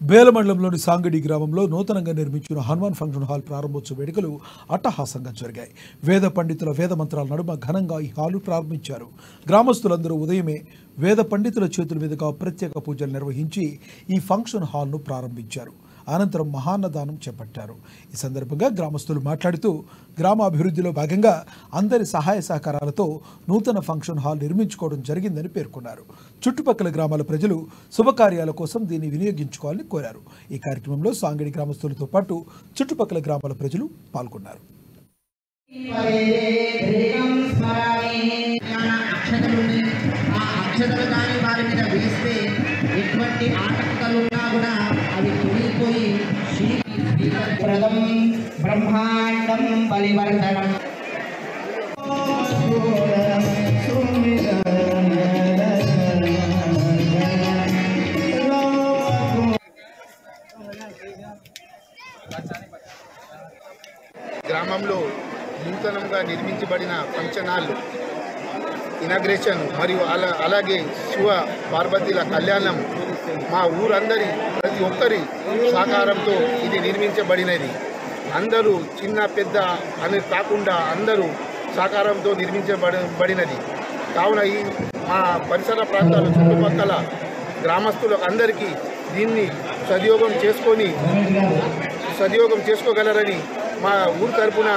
బేల మండలంలోని సాంగడి గ్రామంలో నూతనంగా నిర్మించిన హనుమాన్ ఫంక్షన్ హాల్ ప్రారంభోత్సవ వేడుకలు అట్టహాసంగా జరిగాయి. వేద పండితుల వేద మంత్రాల నడుమ ఘనంగా ఈ హాలు ప్రారంభించారు. గ్రామస్తులందరూ ఉదయమే వేద పండితుల చేతుల మీదుగా ప్రత్యేక పూజలు నిర్వహించి ఈ ఫంక్షన్ హాల్ను ప్రారంభించారు. అనంతరం మహాన్నదానం చేపట్టారు. ఈ సందర్భంగా గ్రామస్తులు మాట్లాడుతూ గ్రామ అభివృద్ధిలో భాగంగా అందరి సహాయ సహకారాలతో నూతన ఫంక్షన్ హాల్ నిర్మించుకోవడం జరిగిందని పేర్కొన్నారు. చుట్టుపక్కల గ్రామాల ప్రజలు శుభకార్యాల కోసం దీన్ని వినియోగించుకోవాలని కోరారు. ఈ కార్యక్రమంలో సాంగడి గ్రామస్తులతో పాటు చుట్టుపక్కల గ్రామాల ప్రజలు పాల్గొన్నారు. వారి మీద వేస్తే ఎటువంటి ఆటంకాలు ఉన్నా కూడా అవి తొలిగిపోయి ప్రదం బ్రహ్మాండం బలివర్ధనం గ్రామంలో నూతనంగా నిర్మించబడిన ఫంక్షన్ హాల్ ఇనాగ్రేషన్ మరియు అలాగే శివ పార్వతీల కళ్యాణం మా ఊరందరి ప్రతి ఒక్కరి సహకారంతో ఇది నిర్మించబడినది. అందరూ చిన్న పెద్ద అని కాకుండా అందరూ సహకారంతో నిర్మించబడినది. కావున ఈ మా పరిసర ప్రాంతాల చుట్టుపక్కల గ్రామస్తులకు అందరికీ దీన్ని సద్వినియోగం చేసుకోగలరని మా ఊరు తరపున